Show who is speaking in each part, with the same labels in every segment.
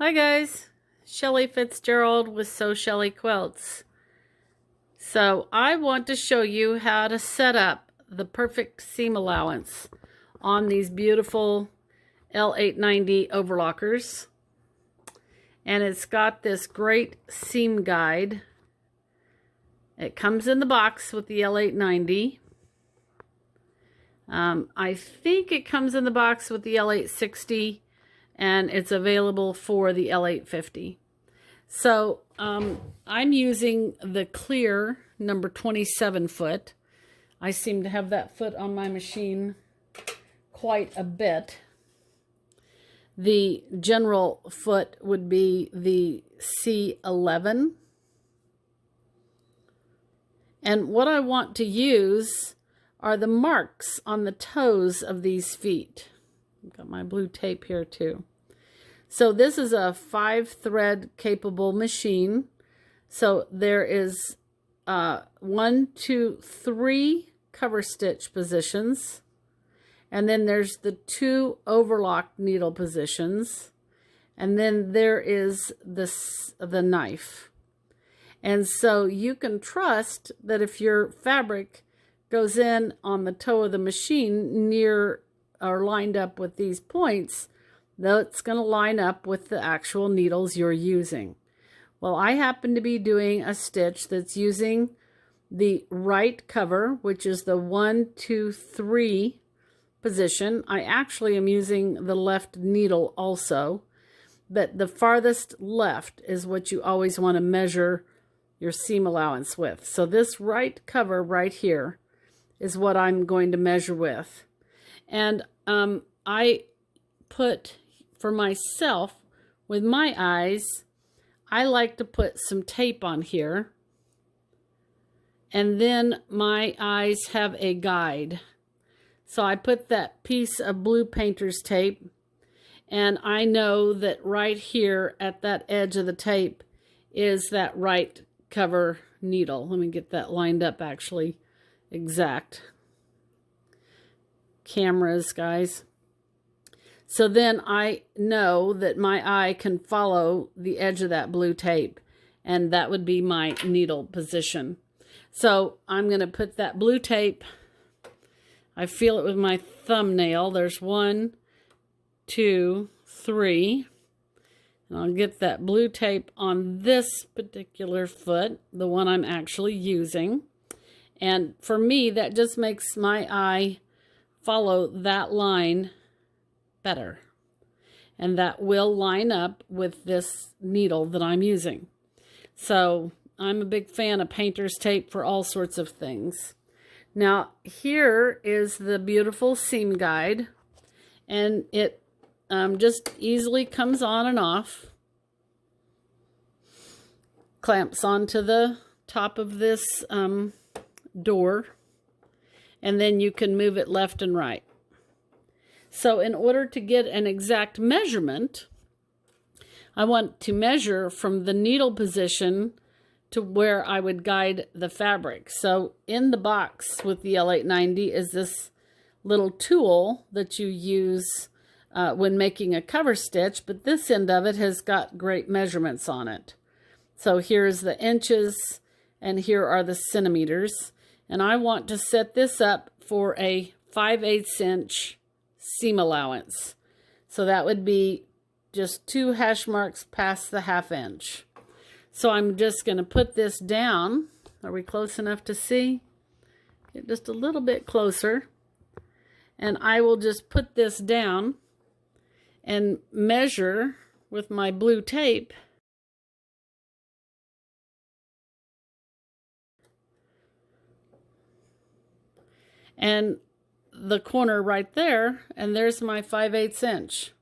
Speaker 1: Hi guys, Shelly Fitzgerald with Sew Shelly Quilts. So I want to show you how to set up the perfect seam allowance on these beautiful L890 overlockers. And it's got this great seam guide. It comes in the box with the L890. I think it comes in the box with the L860. And it's available for the L850. So I'm using the clear number 27 foot. I seem to have that foot on my machine quite a bit. The general foot would be the C11. And what I want to use are the marks on the toes of these feet. I've got my blue tape here too. So this is a 5-thread capable machine. So there is 1, 2, 3 cover stitch positions. And then there's the 2 overlock needle positions. And then there is the knife. And so you can trust that if your fabric goes in on the toe of the machine near or lined up with these points, that's going to line up with the actual needles you're using. Well, I happen to be doing a stitch that's using the right cover, which is the 1, 2, 3 position. I actually am using the left needle also, but the farthest left is what you always want to measure your seam allowance with. So this right cover right here is what I'm going to measure with. And I put, for myself, with my eyes, I like to put some tape on here. And then my eyes have a guide. So I put that piece of blue painter's tape. And I know that right here at that edge of the tape is that right cover needle. Let me get that lined up actually exact. Cameras, guys. So then I know that my eye can follow the edge of that blue tape, and that would be my needle position. So I'm going to put that blue tape, I feel it with my thumbnail. There's 1, 2, 3. And I'll get that blue tape on this particular foot, the one I'm actually using. And for me, that just makes my eye follow that line better. And that will line up with this needle that I'm using. So I'm a big fan of painter's tape for all sorts of things. Now here is the beautiful seam guide. And it just easily comes on and off. Clamps onto the top of this door. And then you can move it left and right. So in order to get an exact measurement, I want to measure from the needle position to where I would guide the fabric. So in the box with the L890 is this little tool that you use when making a cover stitch, but this end of it has got great measurements on it. So here's the inches and here are the centimeters. And I want to set this up for a 5/8 inch seam allowance. So that would be just 2 hash marks past the 1/2 inch. So I'm just going to put this down. Are we close enough to see? Get just a little bit closer. And I will just put this down and measure with my blue tape. And the corner right there, and there's my 5/8 inch.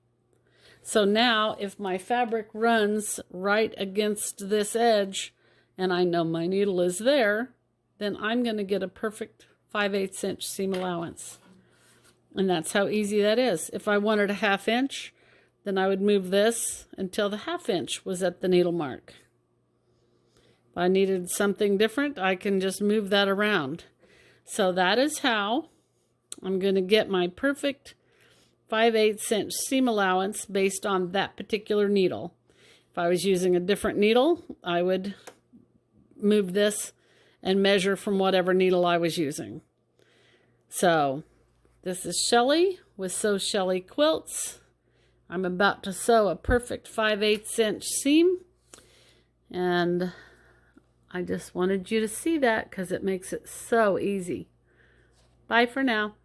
Speaker 1: So now if my fabric runs right against this edge and I know my needle is there, then I'm going to get a perfect 5/8 inch seam allowance. And that's how easy that is. If I wanted a 1/2 inch, then I would move this until the 1/2 inch was at the needle mark. If I needed something different, I can just move that around. So that is how I'm going to get my perfect 5/8 inch seam allowance based on that particular needle. If I was using a different needle, I would move this and measure from whatever needle I was using. So this is Shelly with Sew Shelly Quilts. I'm about to sew a perfect 5/8 inch seam, and I just wanted you to see that because it makes it so easy. Bye for now.